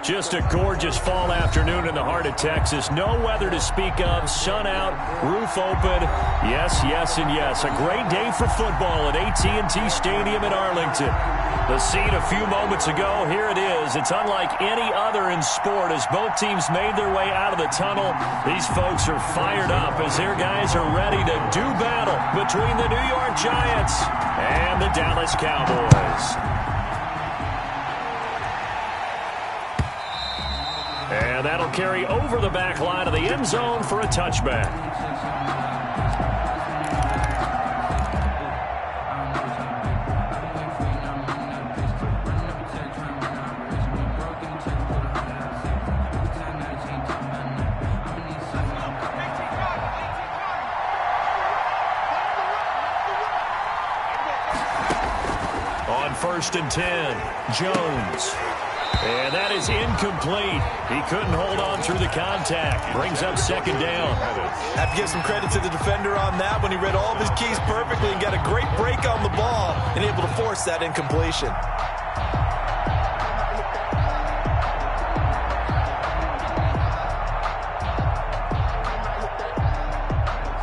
Just a gorgeous fall afternoon in the heart of Texas. No weather to speak of. Sun out, roof open. Yes, yes, and yes. A great day for football at AT&T Stadium in Arlington. The scene a few moments ago, here it is. It's unlike any other in sport as both teams made their way out of the tunnel. These folks are fired up as their guys are ready to do battle between the New York Giants and the Dallas Cowboys. And that'll carry over the back line of the end zone for a touchback. On 1st and 10, Jones. And that is incomplete. He couldn't hold on through the contact. Brings up 2nd down. Have to give some credit to the defender on that when he read all of his keys perfectly and got a great break on the ball and able to force that incompletion.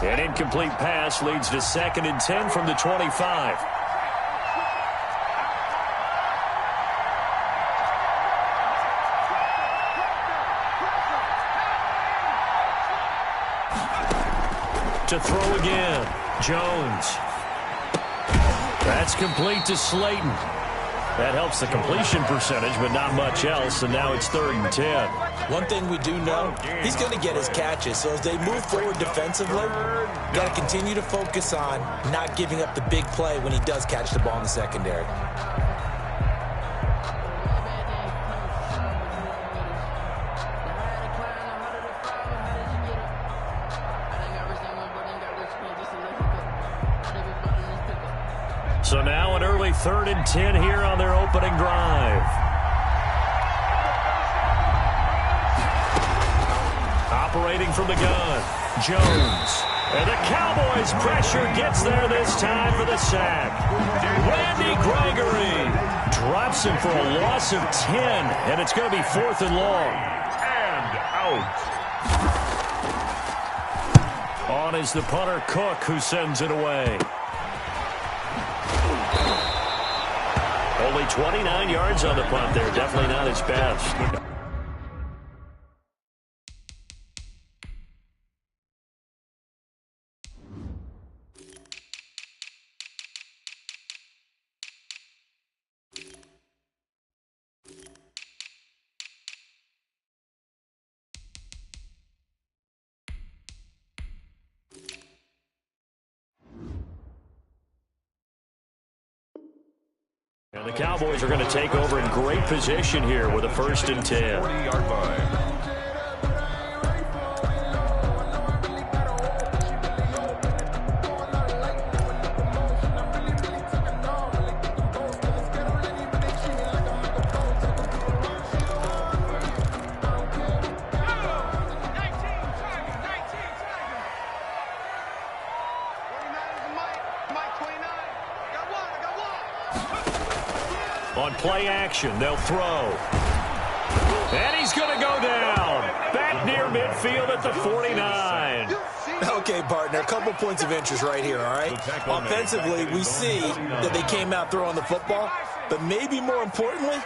An incomplete pass leads to 2nd and 10 from the 25. To throw again, Jones. That's complete to Slayton. That helps the completion percentage, but not much else, and now it's 3rd and 10. One thing we do know, he's going to get his catches, so as they move forward defensively, got to continue to focus on not giving up the big play when he does catch the ball in the secondary. So now an early 3rd and 10 here on their opening drive. Operating from the gun, Jones. And the Cowboys' pressure gets there this time for the sack. Randy Gregory drops him for a loss of 10, and it's going to be 4th and long. And out. On is the punter, Cook, who sends it away. Only 29 yards on the punt there. Definitely not his best. And the Cowboys are going to take over in great position here with a 1st and 10. 40-yard line. On play action, they'll throw. And he's going to go down. Back near midfield at the 49. Okay, partner, a couple points of interest right here, all right? Offensively, we see that they came out throwing the football, but maybe more importantly,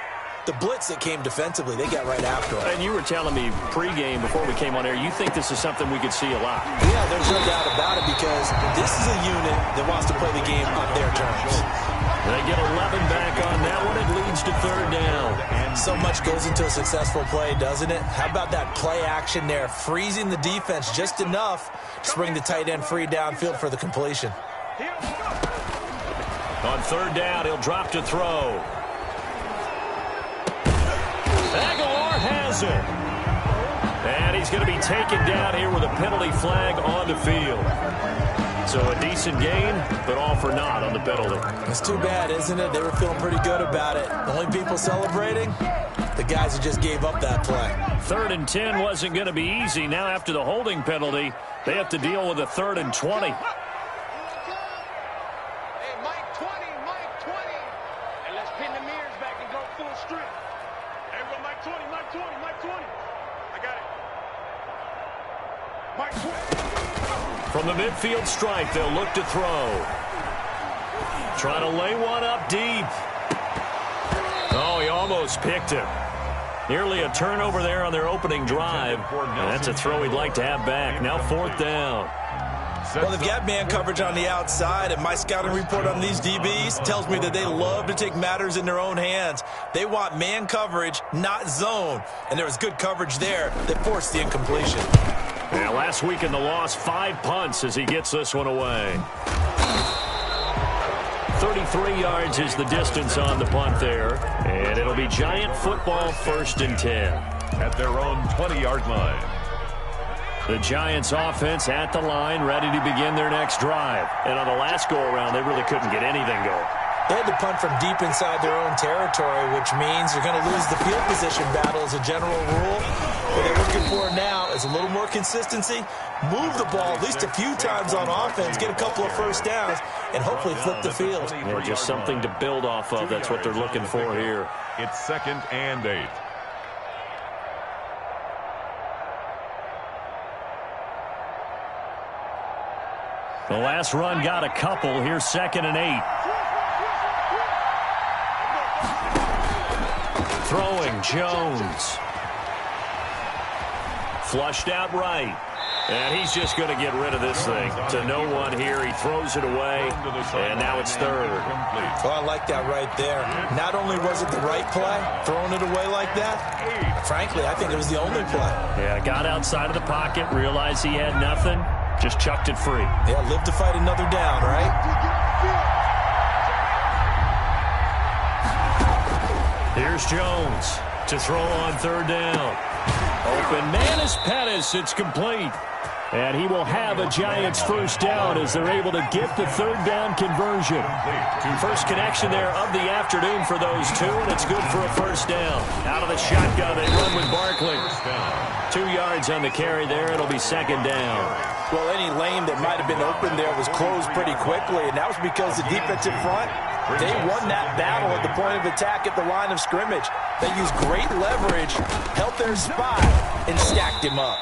the blitz that came defensively, they got right after it. And you were telling me pregame before we came on air, you think this is something we could see a lot. Yeah, there's no doubt about it because this is a unit that wants to play the game on their terms. They get 11 back on that one. It leads to 3rd down. So much goes into a successful play, doesn't it? How about that play action there, freezing the defense just enough to bring the tight end free downfield for the completion. On 3rd down, he'll drop to throw. Aguilar has it. And he's going to be taken down here with a penalty flag on the field. So a decent gain, but all for naught on the penalty. It's too bad, isn't it? They were feeling pretty good about it. The only people celebrating, the guys who just gave up that play. 3rd and 10 wasn't going to be easy. Now after the holding penalty, they have to deal with a 3rd and 20. Hey, Mike 20, Mike 20. And let's pin the mirrors back and go full strength. Hey, go Mike 20, Mike 20. From the midfield stripe, they'll look to throw. Trying to lay one up deep. Oh, he almost picked it. Nearly a turnover there on their opening drive. And that's a throw he'd like to have back. Now 4th down. Well, they've got man coverage on the outside, and my scouting report on these DBs tells me that they love to take matters in their own hands. They want man coverage, not zone. And there was good coverage there that forced the incompletion. Yeah, last week in the loss, 5 punts as he gets this one away. 33 yards is the distance on the punt there. And it'll be Giant football, 1st and 10. At their own 20-yard line. The Giants offense at the line, ready to begin their next drive. And on the last go-around, they really couldn't get anything going. They had to punt from deep inside their own territory, which means you're going to lose the field position battle as a general rule. What they're looking for now is a little more consistency, move the ball at least a few times on offense, get a couple of first downs, and hopefully flip the field. Yeah, just something to build off of. That's what they're looking for here. It's 2nd and 8. The last run got a couple. Here's 2nd and 8. Throwing, Jones. Flushed out right. And he's just going to get rid of this thing. To no one here. He throws it away. And now it's 3rd. Oh, I like that right there. Not only was it the right play, throwing it away like that, frankly, I think it was the only play. Yeah, got outside of the pocket, realized he had nothing. Just chucked it free. Yeah, live to fight another down, right? Here's Jones to throw on 3rd down. Open man is Pettis. It's complete. And he will have a Giants 1st down as they're able to get the 3rd down conversion. First connection there of the afternoon for those two, and it's good for a 1st down. Out of the shotgun, they run with Barkley. 2 yards on the carry there. It'll be 2nd down. Well, any lane that might have been open there was closed pretty quickly, and that was because the defensive front, they won that battle at the point of attack at the line of scrimmage. They used great leverage, held their spot, and stacked him up.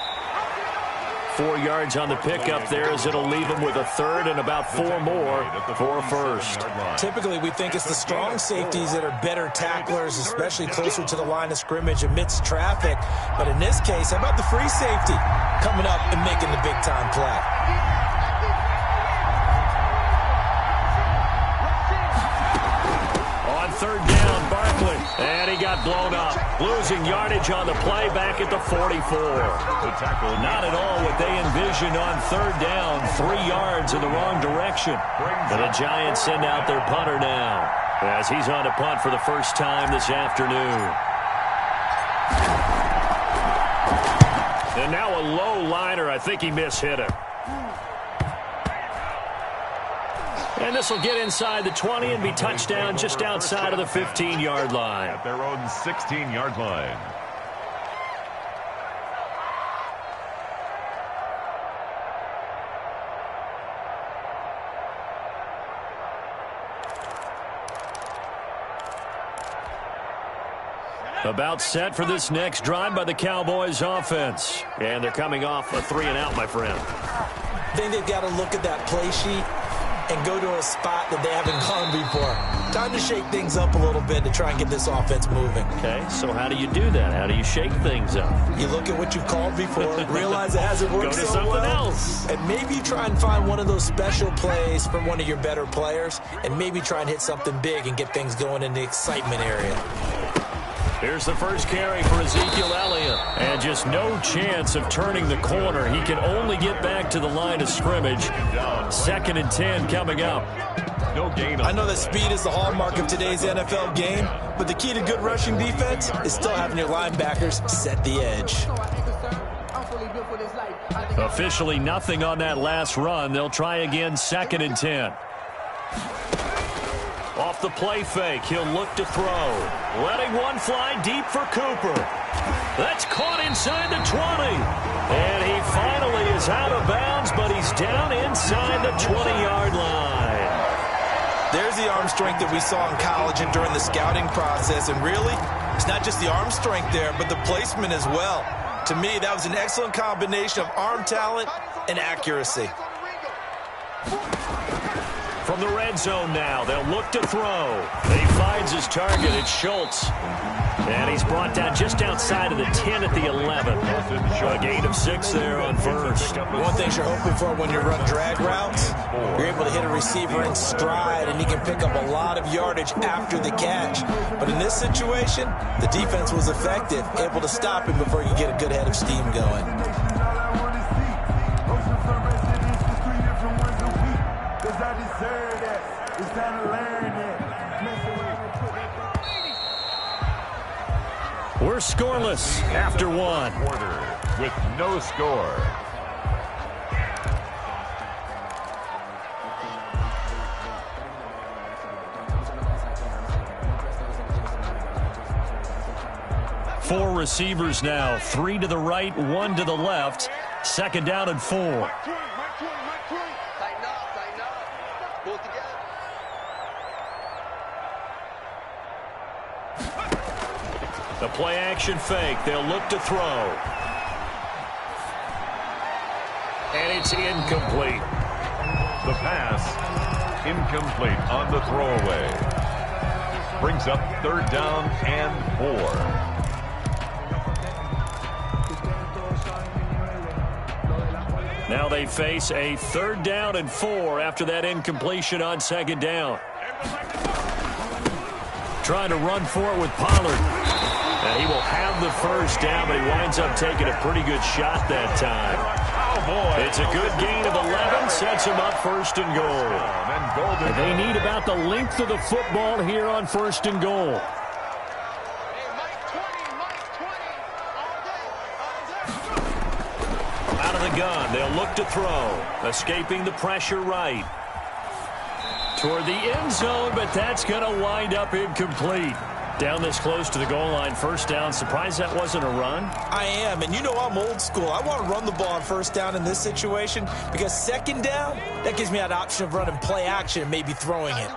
4 yards on the pickup there as it'll leave him with a 3rd and about 4 more for a 1st. Typically, we think it's the strong safeties that are better tacklers, especially closer to the line of scrimmage amidst traffic. But in this case, how about the free safety coming up and making the big-time play? On 3rd down, Barkley. And he got blown up. Losing yardage on the play back at the 44. Not at all what they envisioned on 3rd down. 3 yards in the wrong direction. And the Giants send out their punter now as he's on to punt for the first time this afternoon. And now a low liner. I think he mishit him. And this will get inside the 20 and be touchdown just outside of the 15-yard line. At their own 16-yard line. About set for this next drive by the Cowboys offense. And they're coming off a 3-and-out, my friend. I think they've got to look at that play sheet and go to a spot that they haven't gone before. Time to shake things up a little bit to try and get this offense moving. Okay, so how do you do that? How do you shake things up? You look at what you've called before, realize it hasn't worked Go to so something well, else. and maybe try and find one of those special plays from one of your better players, and maybe try and hit something big and get things going in the excitement area. Here's the first carry for Ezekiel Elliott. And just no chance of turning the corner. He can only get back to the line of scrimmage. 2nd and 10 coming up. No gain. I know that speed is the hallmark of today's NFL game, but the key to good rushing defense is still having your linebackers set the edge. Officially nothing on that last run. They'll try again 2nd and 10. Off the play fake, he'll look to throw. Letting one fly deep for Cooper. That's caught inside the 20. And he finally is out of bounds, but he's down inside the 20-yard line. There's the arm strength that we saw in college and during the scouting process. And really, it's not just the arm strength there, but the placement as well. To me, that was an excellent combination of arm talent and accuracy. From the red zone now, they'll look to throw. He finds his target. It's Schultz. And he's brought down just outside of the 10 at the 11. A gain of 6 there on first. One thing you're hoping for when you run drag routes, you're able to hit a receiver in stride, and he can pick up a lot of yardage after the catch. But in this situation, the defense was effective, able to stop him before he could get a good head of steam going. We're scoreless after one. Quarter with no score. Four receivers now, 3 to the right, 1 to the left. Second down and 4. Tighten up, tighten up. Pull it together. The play action fake. They'll look to throw. And it's incomplete. The pass incomplete on the throwaway. Brings up 3rd down and 4. Now they face a 3rd down and 4 after that incompletion on 2nd down. Trying to run for it with Pollard. And he will have the 1st down, but he winds up taking a pretty good shot that time. Oh, boy. It's a good gain of 11, sets him up 1st and goal. And They need about the length of the football here on 1st and goal. Out of the gun, they'll look to throw. Escaping the pressure right. Toward the end zone, but that's going to wind up incomplete. Down this close to the goal line, 1st down. Surprised that wasn't a run? I am, and you know I'm old school. I want to run the ball on 1st down in this situation because 2nd down, that gives me that option of running play action and maybe throwing it.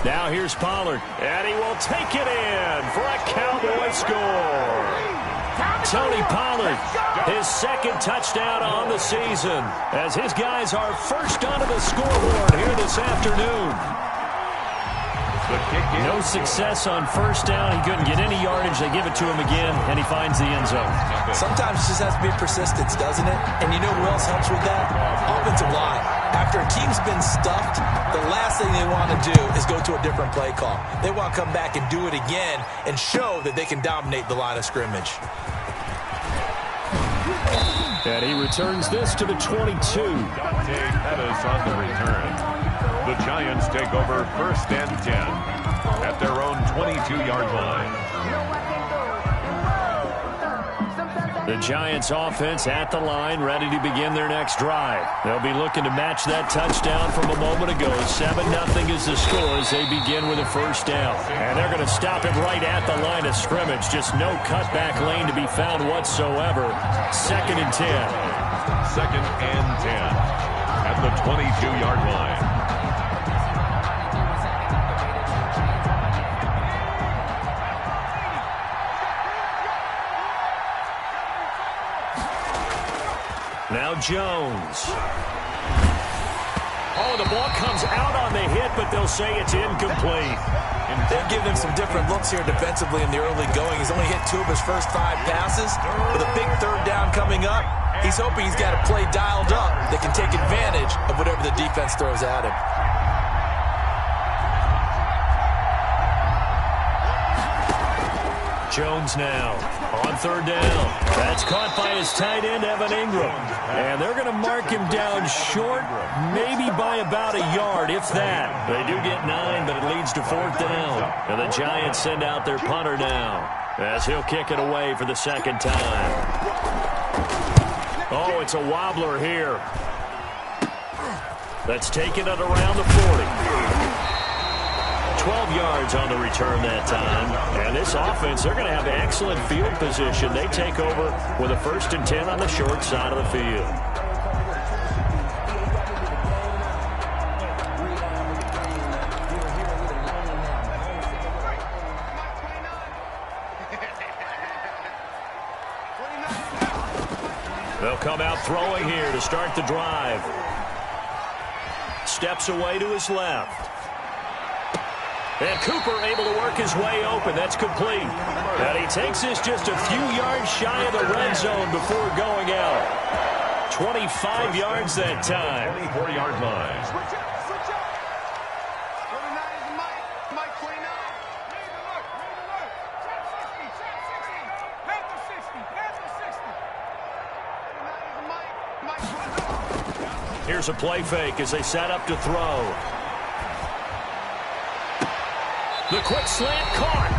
Now here's Pollard, and he will take it in for a Cowboy score. Tony Pollard, his 2nd touchdown on the season, as his guys are first onto the scoreboard here this afternoon. No success on 1st down. He couldn't get any yardage. They give it to him again, and he finds the end zone. Sometimes it just has to be persistence, doesn't it? And you know who else helps with that? Offensive line. After a team's been stuffed, the last thing they want to do is go to a different play call. They want to come back and do it again and show that they can dominate the line of scrimmage. And he returns this to the 22. Pettis on the return. The Giants take over 1st and 10 at their own 22-yard line. The Giants offense at the line, ready to begin their next drive. They'll be looking to match that touchdown from a moment ago. 7-0 is the score as they begin with a 1st down. And they're going to stop him right at the line of scrimmage. Just no cutback lane to be found whatsoever. 2nd and 10. 2nd and 10 at the 22-yard line. Now Jones. Oh, the ball comes out on the hit, but they'll say it's incomplete. They're giving him some different looks here defensively in the early going. He's only hit 2 of his first 5 passes. With a big 3rd down coming up, he's hoping he's got a play dialed up that can take advantage of whatever the defense throws at him. Jones now on 3rd down. That's caught by his tight end, Evan Ingram. And they're going to mark him down short, maybe by about a yard, if that. They do get 9, but it leads to 4th down. And the Giants send out their punter now, as he'll kick it away for the 2nd time. Oh, it's a wobbler here. That's taken it around the 40. 12 yards on the return that time. And this offense, they're going to have excellent field position. They take over with a 1st and 10 on the short side of the field. They'll come out throwing here to start the drive. Steps away to his left. And Cooper able to work his way open. That's complete. And he takes this just a few yards shy of the red zone before going out. 25 yards that time. 24-yard line. Switch up. 49 is Mike 29. Here's a play fake as they set up to throw. The quick slant caught.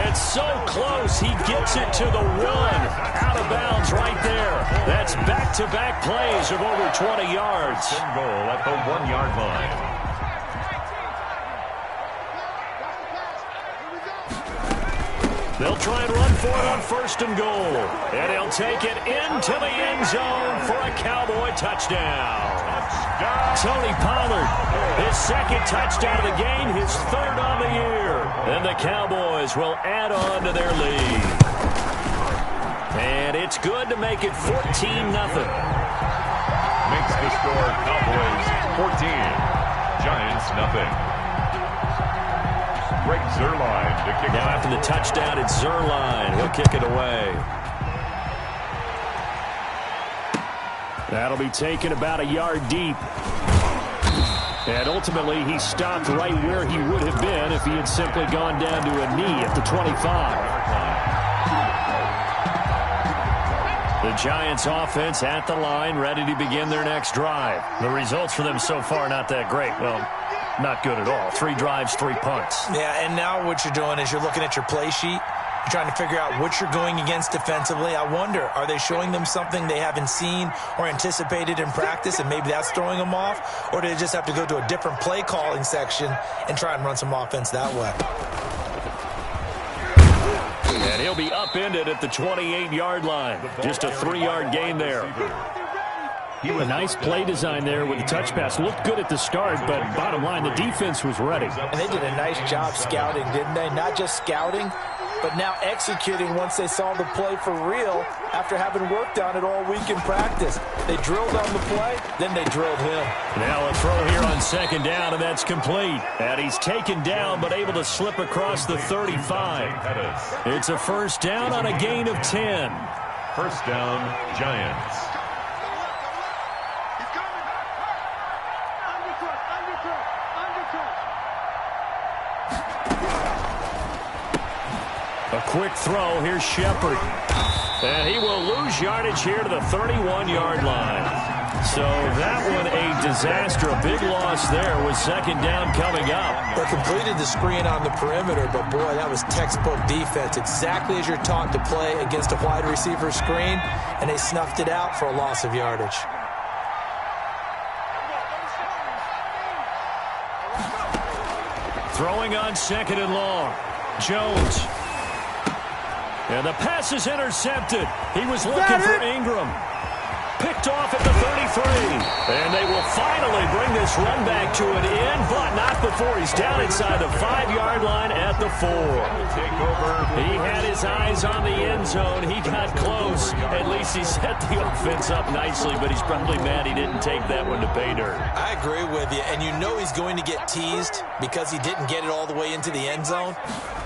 It's so close. He gets it to the one. Out of bounds right there. That's back-to-back plays of over 20 yards. Goal at the 1-yard line. They'll try and run for it on 1st and goal. And he'll take it into the end zone for a Cowboy touchdown. Tony Pollard, his 2nd touchdown of the game, his 3rd on the year. And the Cowboys will add on to their lead. And it's good to make it 14-0. Makes the score Cowboys 14, Giants nothing. Greg Zuerlein to kick. Now after the touchdown, it's Zuerlein. He'll kick it away. That'll be taken about a yard deep. And ultimately, he stopped right where he would have been if he had simply gone down to a knee at the 25. The Giants offense at the line, ready to begin their next drive. The results for them so far not that great. Well, not good at all. 3 drives, 3 punts. Yeah, and now what you're doing is you're looking at your play sheet. You're trying to figure out what you're going against defensively. I wonder, are they showing them something they haven't seen or anticipated in practice, and maybe that's throwing them off? Or do they just have to go to a different play calling section and try and run some offense that way? And he'll be upended at the 28-yard line. Just a 3-yard gain there. A nice play design there with the touch pass. Looked good at the start, but bottom line, the defense was ready. And they did a nice job scouting, didn't they? Not just scouting, but now executing once they saw the play for real after having worked on it all week in practice. They drilled on the play, then they drilled him. Now a throw here on 2nd down, and that's complete. And he's taken down, but able to slip across the 35. It's a 1st down on a gain of 10. 1st down, Giants. A quick throw. Here's Shepard. And he will lose yardage here to the 31-yard line. So that one a disaster. A big loss there with 2nd down coming up. They completed the screen on the perimeter, but boy, that was textbook defense. Exactly as you're taught to play against a wide receiver screen, and they snuffed it out for a loss of yardage. Throwing on 2nd and long. Jones. And the pass is intercepted. He was looking for Ingram. Picked off at the 33. And they will finally bring this run back to an end, but not before he's down inside the 5-yard line at the 4. He had his eyes on the end zone. He got close. At least he set the offense up nicely, but he's probably mad he didn't take that one to pay dirt. I agree with you, and you know he's going to get teased because he didn't get it all the way into the end zone.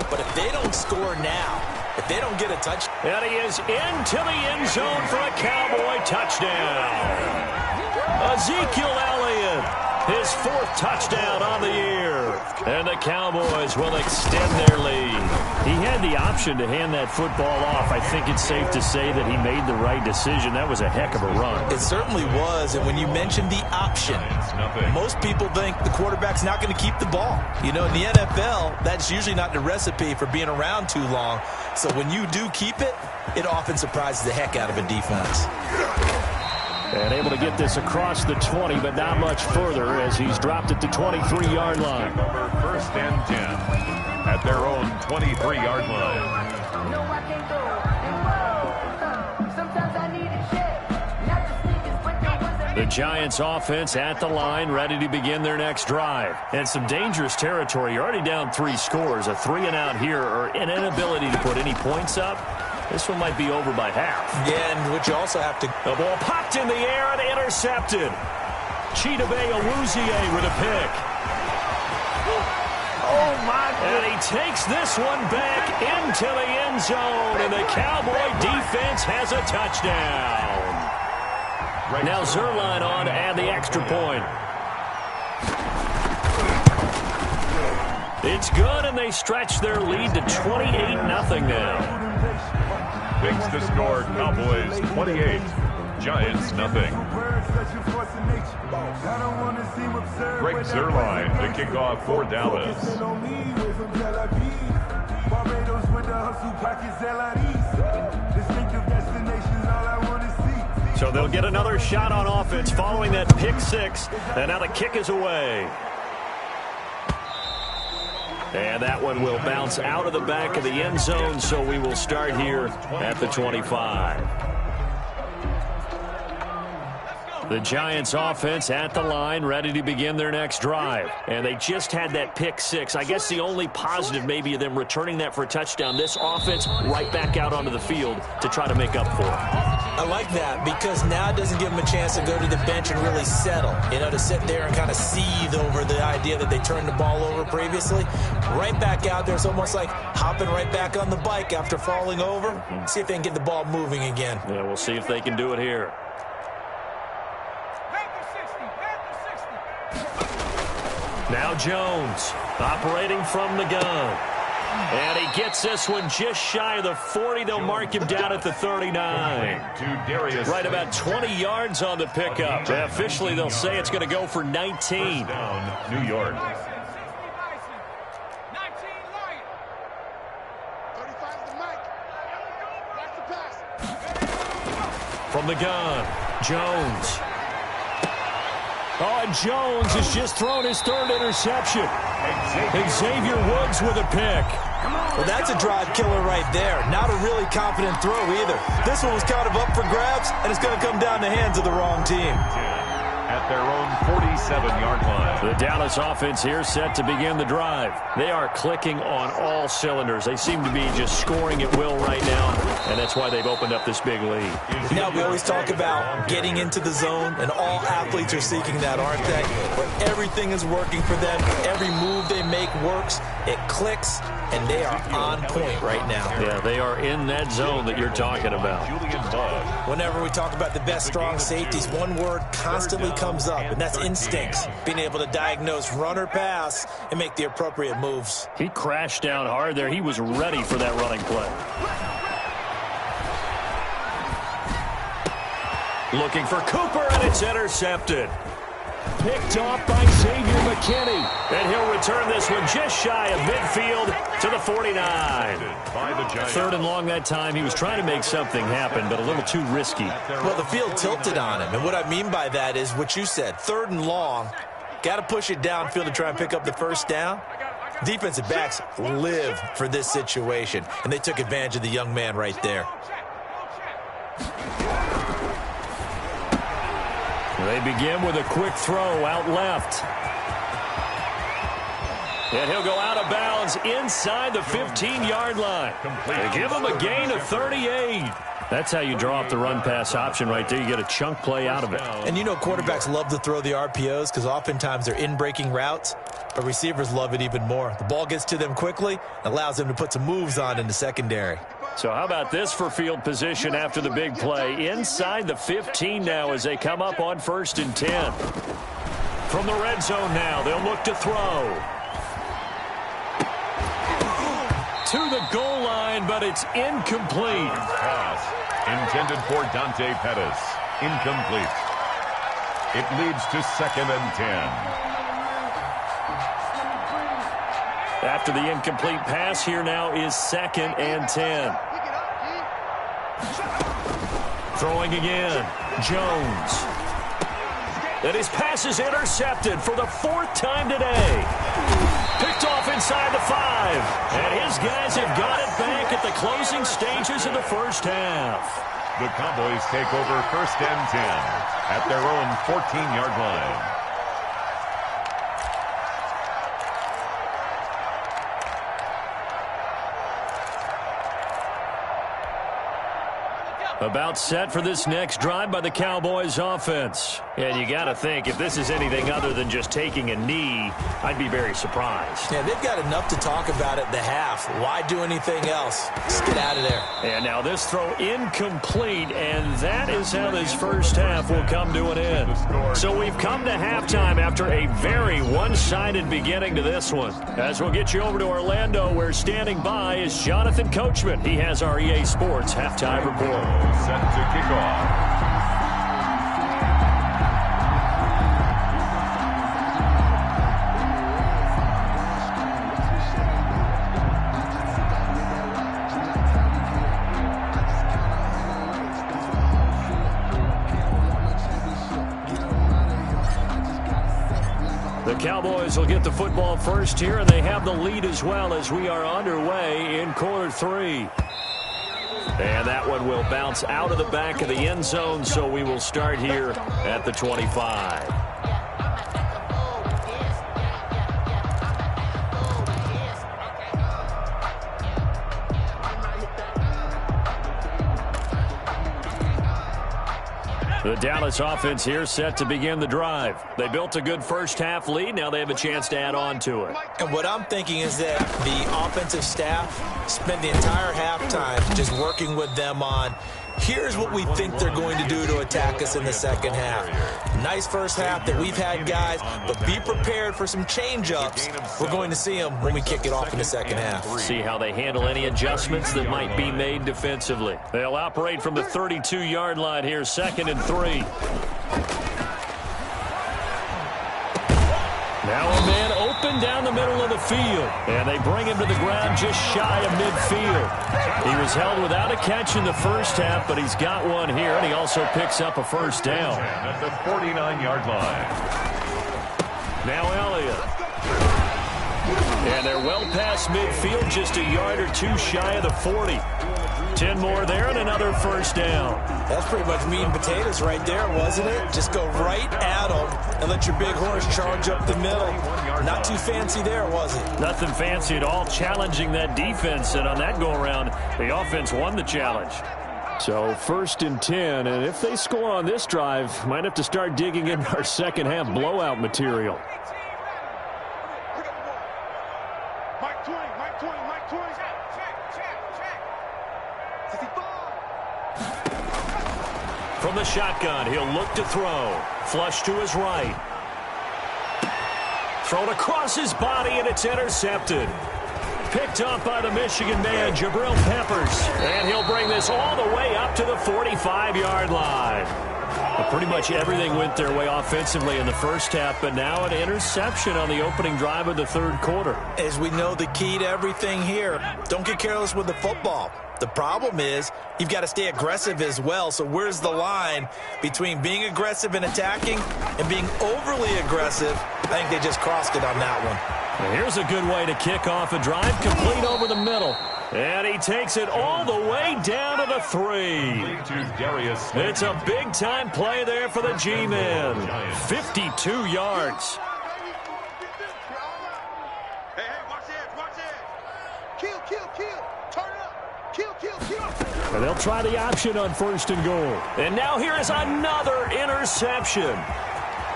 But if they don't score now, if they don't get a touch. And he is into the end zone for a Cowboy touchdown. Ezekiel Elliott, his 4th touchdown on the year. And the Cowboys will extend their lead. He had the option to hand that football off. I think it's safe to say that he made the right decision. That was a heck of a run. It certainly was. And when you mentioned the option, most people think the quarterback's not going to keep the ball. You know, in the NFL, that's usually not the recipe for being around too long. So when you do keep it, it often surprises the heck out of a defense. And able to get this across the 20, but not much further as he's dropped at the 23-yard line. 1st and 10 at their own 23-yard line. The Giants offense at the line, ready to begin their next drive. And some dangerous territory. You're already down 3 scores. A 3-and-out here or an inability to put any points up This one might be over by half. Yeah, and what you also have to... The ball popped in the air and intercepted. Chidobe Awuzie with a pick. Oh, my goodness. And he takes this one back into the end zone, and the Cowboy defense has a touchdown. Now Zerline on to add the extra point. It's good, and they stretch their lead to 28-0 now. Makes the score Cowboys 28, Giants nothing. Greg Zerline to kick off for Dallas. So they'll get another shot on offense following that pick six, and now the kick is away. And that one will bounce out of the back of the end zone, so we will start here at the 25. The Giants offense at the line, ready to begin their next drive. And they just had that pick six. I guess the only positive maybe of them returning that for a touchdown. This offense right back out onto the field to try to make up for it. I like that because now it doesn't give them a chance to go to the bench and really settle. You know, to sit there and kind of seethe over the idea that they turned the ball over previously. Right back out there. It's almost like hopping right back on the bike after falling over. See if they can get the ball moving again. Yeah, we'll see if they can do it here. Now Jones operating from the gun. And he gets this one just shy of the 40. They'll mark him down at the 39. Right about 20 yards on the pickup. Officially, they'll say it's going to go for 19. Down, New York. From the gun, Jones. Oh, and Jones has just thrown his third interception. Xavier Woods with a pick. Well, that's a drive killer right there. Not a really confident throw either. This one was kind of up for grabs, and it's going to come down the hands of the wrong team. At their own 47-yard line. The Dallas offense here set to begin the drive. They are clicking on all cylinders. They seem to be just scoring at will right now, and that's why they've opened up this big lead. Now, we always talk about getting into the zone, and all athletes are seeking that, aren't they? Where everything is working for them. Every move they make works. It clicks, and they are on point right now. Yeah, they are in that zone that you're talking about. Whenever we talk about the best strong safeties, one word constantly comes up, and that's instincts. Being able to diagnose run or pass and make the appropriate moves. He crashed down hard there. He was ready for that running play. Looking for Cooper, and it's intercepted. Picked off by Xavier McKinney. And he'll return this one just shy of midfield to the 49. Third and long that time. He was trying to make something happen, but a little too risky. Well, the field tilted on him. And what I mean by that is what you said. Third and long. Got to push it downfield to try and pick up the first down. Defensive backs live for this situation. And they took advantage of the young man right there. They begin with a quick throw out left. And he'll go out of bounds inside the 15-yard line. They give him a gain of 38. That's how you draw up the run-pass option right there. You get a chunk play out of it. And you know quarterbacks love to throw the RPOs because oftentimes they're in-breaking routes, but receivers love it even more. The ball gets to them quickly, allows them to put some moves on in the secondary. So how about this for field position after the big play? Inside the 15 now as they come up on 1st and 10. From the red zone now, they'll look to throw. To the goal line, but it's incomplete. Pass intended for Dante Pettis. Incomplete. It leads to 2nd and 10. After the incomplete pass, here now is 2nd and 10. Throwing again, Jones. And his pass is intercepted for the 4th time today. Picked off inside the 5. And his guys have got it back at the closing stages of the first half. The Cowboys take over 1st and 10 at their own 14-yard line. About set for this next drive by the Cowboys offense. And you got to think, if this is anything other than just taking a knee, I'd be very surprised. Yeah, they've got enough to talk about at the half. Why do anything else? Just get out of there. And now this throw incomplete, and that is how this first half will come to an end. So we've come to halftime after a very one-sided beginning to this one. As we'll get you over to Orlando, where standing by is Jonathan Coachman. He has our EA Sports halftime report. Set to kick off. The Cowboys will get the football first here, and they have the lead as well as we are underway in quarter 3. And that one will bounce out of the back of the end zone, so we will start here at the 25. The Dallas offense here set to begin the drive. They built a good first-half lead. Now they have a chance to add on to it. And what I'm thinking is that the offensive staff spent the entire halftime just working with them on, here's what we think they're going to do to attack us in the second half. Nice first half that we've had, guys, but be prepared for some change-ups. We're going to see them when we kick it off in the second half. See how they handle any adjustments that might be made defensively. They'll operate from the 32-yard line here, 2nd and 3. Now a man open down the middle of the field, and they bring him to the ground just shy of midfield. He was held without a catch in the first half, but he's got one here, and he also picks up a first down. At the 49-yard line. Now Elliott. And they're well past midfield, just a yard or two shy of the 40. 10 more there and another first down. That's pretty much meat and potatoes right there, wasn't it? Just go right at them and let your big horse charge up the middle. Not too fancy there, was it? Nothing fancy at all, challenging that defense. And on that go-around, the offense won the challenge. So 1st and 10, and if they score on this drive, might have to start digging in our second half blowout material. From the shotgun, he'll look to throw. Flush to his right. Thrown across his body, and it's intercepted. Picked up by the Michigan man, Jabril Peppers. And he'll bring this all the way up to the 45-yard line. Well, pretty much everything went their way offensively in the first half, but now an interception on the opening drive of the third quarter. As we know, the key to everything here, don't get careless with the football. The problem is you've got to stay aggressive as well. So where's the line between being aggressive and attacking and being overly aggressive? I think they just crossed it on that one. And here's a good way to kick off a drive, complete over the middle. And he takes it all the way down to the 3. It's a big-time play there for the G-Men. 52 yards. Hey, watch this. Kill. Turn it up. Kill. And they'll try the option on 1st and goal. And now here is another interception.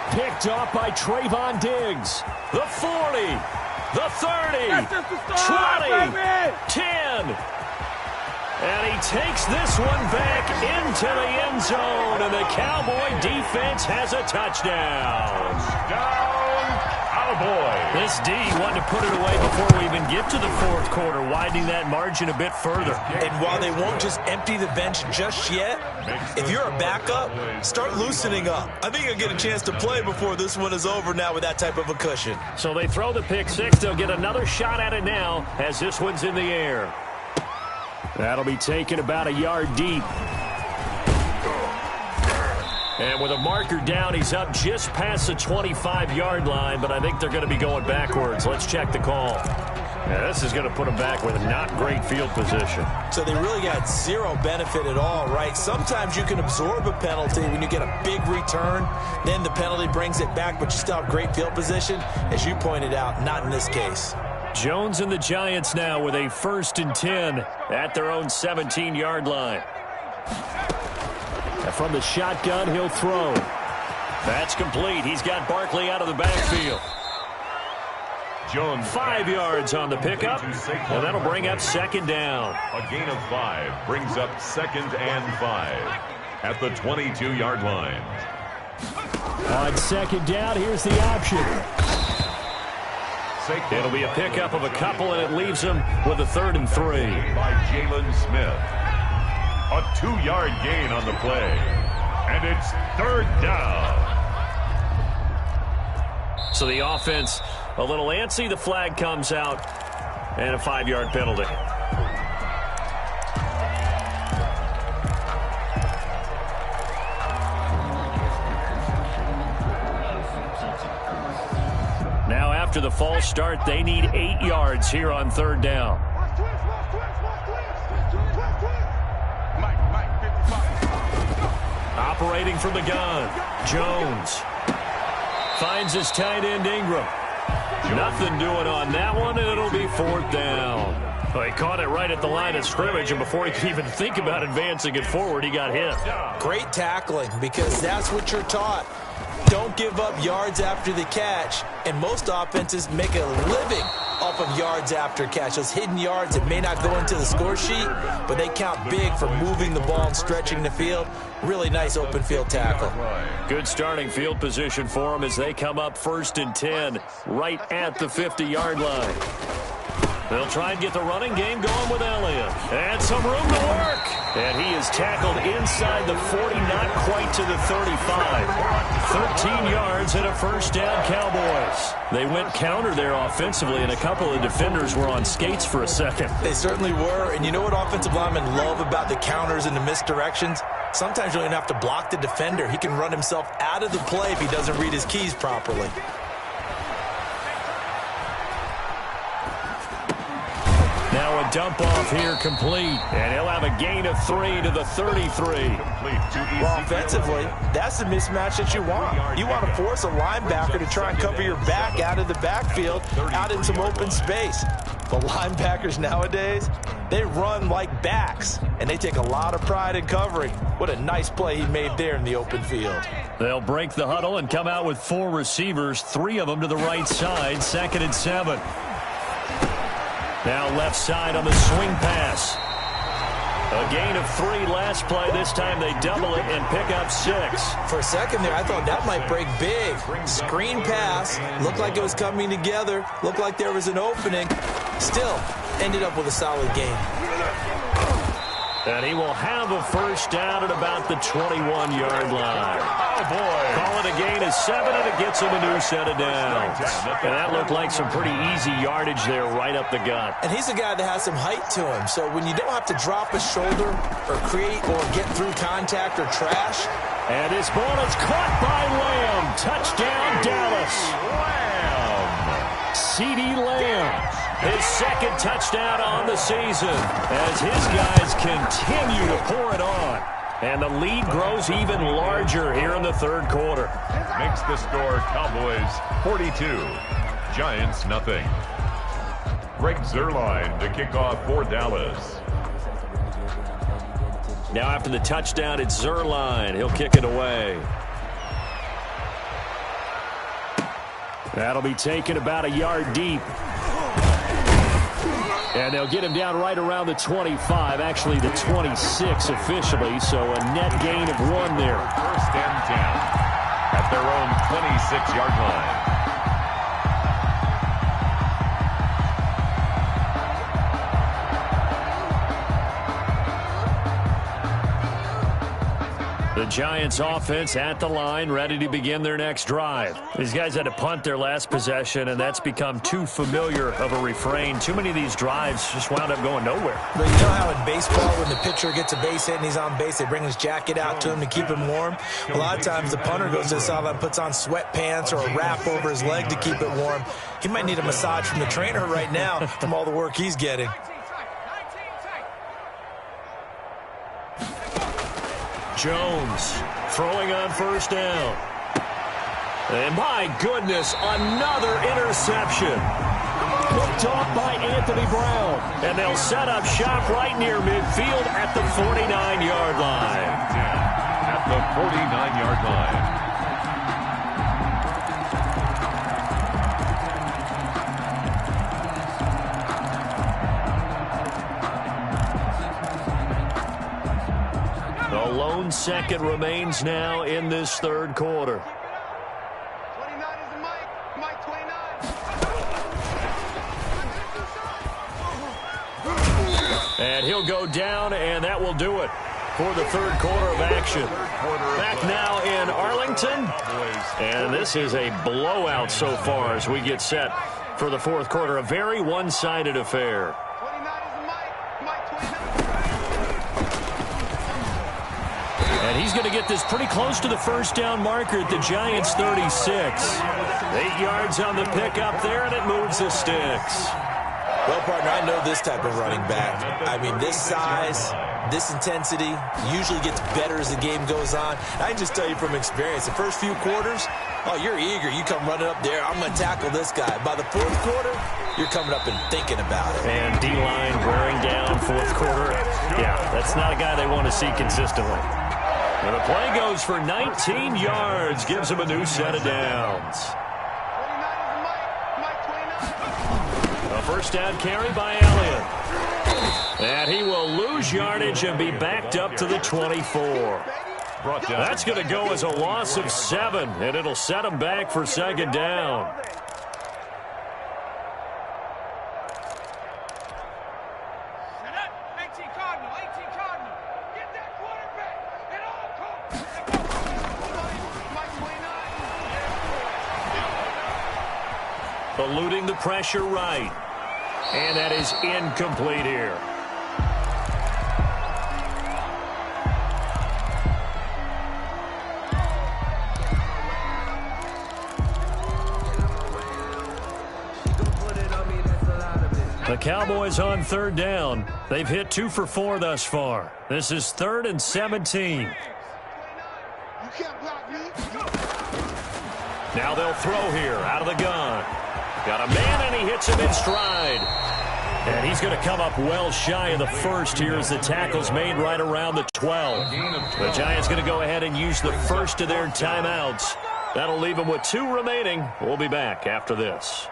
Picked off by Trayvon Diggs. The 40. The 30, 20, 10. And he takes this one back into the end zone, and the Cowboy defense has a touchdown. Cowboy. This D wanted to put it away before we even get to the fourth quarter, widening that margin a bit further. And while they won't just empty the bench just yet, if you're a backup, start loosening up. I think you'll get a chance to play before this one is over now with that type of a cushion. So they throw the pick six. They'll get another shot at it now as this one's in the air. That'll be taken about a yard deep. And with a marker down, he's up just past the 25-yard line, but I think they're going to be going backwards. Let's check the call. Yeah, this is going to put them back with not great field position. So they really got zero benefit at all, right? Sometimes you can absorb a penalty when you get a big return. Then the penalty brings it back, but you still have great field position. As you pointed out, not in this case. Jones and the Giants now with a 1st and 10 at their own 17-yard line. And from the shotgun, he'll throw. That's complete. He's got Barkley out of the backfield. Jones 5 yards on the pickup, and that'll bring up second down. A gain of 5 brings up 2nd and 5 at the 22-yard line. On second down, here's the option. It'll be a pickup of a couple, and it leaves him with a 3rd and 3. By Jalen Smith. A 2-yard gain on the play. And it's 3rd down. So the offense a little antsy. The flag comes out, and a 5-yard penalty. Now after the false start, they need 8 yards here on 3rd down. Operating from the gun, Jones finds his tight end Ingram. Nothing doing on that one, and it'll be 4th down. Well, he caught it right at the line of scrimmage, and before he could even think about advancing it forward, he got hit. Great tackling, because that's what you're taught. Don't give up yards after the catch, and most offenses make a living off of yards after catch. Those hidden yards that may not go into the score sheet, but they count big for moving the ball and stretching the field. Really nice open field tackle. Good starting field position for them as they come up 1st and 10 right at the 50-yard line. They'll try and get the running game going with Elliott. And some room to work. And he is tackled inside the 40, not quite to the 35. 13 yards and a 1st down, Cowboys. They went counter there offensively, and a couple of defenders were on skates for a second. They certainly were. And you know what offensive linemen love about the counters and the misdirections? Sometimes you don't even have to block the defender. He can run himself out of the play if he doesn't read his keys properly. Now a dump off here complete, and he'll have a gain of 3 to the 33. Well, offensively, that's the mismatch that you want. You want to force a linebacker to try and cover your back out of the backfield, out in some open space. But linebackers nowadays, they run like backs, and they take a lot of pride in covering. What a nice play he made there in the open field. They'll break the huddle and come out with 4 receivers, 3 of them to the right side, 2nd and 7. Now left side on the swing pass. A gain of 3 last play. This time they double it and pick up 6. For a second there, I thought that might break big. Screen pass. Looked like it was coming together. Looked like there was an opening. Still, ended up with a solid gain. And he will have a 1st down at about the 21-yard line. Oh, boy. Call it a gain of 7, and it gets him a new set of downs. And that looked like some pretty easy yardage there right up the gut. And he's a guy that has some height to him. So when you don't have to drop a shoulder or create or get through contact or trash. And this ball is caught by Lamb. Touchdown, Dallas. Lamb. CeeDee Lamb. His 2nd touchdown on the season as his guys continue to pour it on. And the lead grows even larger here in the 3rd quarter. Makes the score Cowboys 42, Giants nothing. Greg Zuerlein to kick off for Dallas. Now after the touchdown, it's Zuerlein. He'll kick it away. That'll be taken about a yard deep. And they'll get him down right around the 25, actually the 26 officially, so a net gain of 1 there. 1st and 10 at their own 26-yard line. The Giants offense at the line, ready to begin their next drive. These guys had to punt their last possession, and that's become too familiar of a refrain. Too many of these drives just wound up going nowhere. But you know how in baseball, when the pitcher gets a base hit and he's on base, they bring his jacket out to him to keep him warm? A lot of times the punter goes to the sideline, puts on sweatpants or a wrap over his leg to keep it warm. He might need a massage from the trainer right now from all the work he's getting. Jones throwing on 1st down. And my goodness, another interception. Picked off by Anthony Brown. And they'll set up shop right near midfield at the 49-yard line. At the 49-yard line. The lone second remains now in this third quarter. 29 is the Mike. Mike 29. And he'll go down, and that will do it for the third quarter of action. Back now in Arlington. And this is a blowout so far as we get set for the fourth quarter. A very one-sided affair. 29 is the Mike. Mike 29. And he's going to get this pretty close to the first down marker at the Giants' 36. 8 yards on the pickup there, and it moves the sticks. Well, partner, I know this type of running back. I mean, this size, this intensity usually gets better as the game goes on. I can just tell you from experience, the first few quarters, oh, you're eager. You come running up there, I'm going to tackle this guy. By the fourth quarter, you're coming up and thinking about it. And D-line wearing down fourth quarter. Yeah, that's not a guy they want to see consistently. And the play goes for 19 yards, gives him a new set of downs. 29 is the Mike. Mike 29. A first down carry by Elliott. And he will lose yardage and be backed up to the 24. That's going to go as a loss of 7, and it'll set him back for second down. Eluding the pressure right. And that is incomplete here. The Cowboys on third down. They've hit 2 for 4 thus far. This is 3rd and 17. You can't block me. Now they'll throw here out of the gun. Got a man, and he hits him in stride. And he's going to come up well shy of the first here as the tackle's made right around the 12. The Giants going to go ahead and use the first of their timeouts. That'll leave them with 2 remaining. We'll be back after this.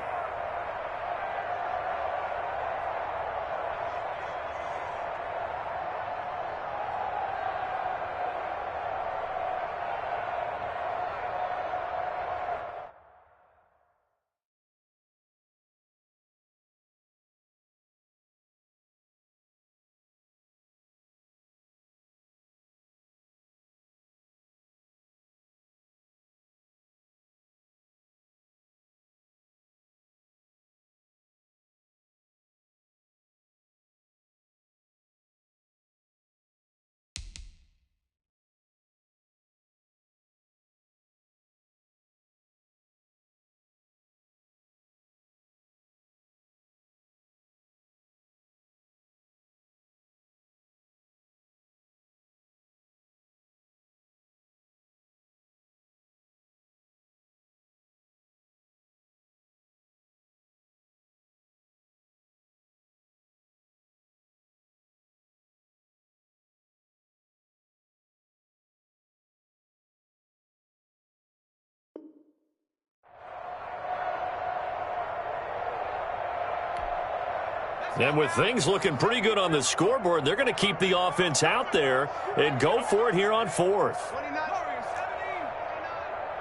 And with things looking pretty good on the scoreboard, they're going to keep the offense out there and go for it here on 4th. 29.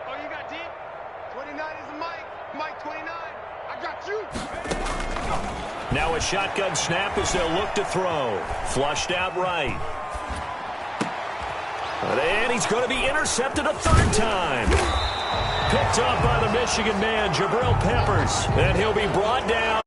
Oh, you got deep. 29 is the Mike. Mike 29. I got you. Now a shotgun snap as they'll look to throw. Flushed out right. And he's going to be intercepted a 3rd time. Picked up by the Michigan man, Jabril Peppers. And he'll be brought down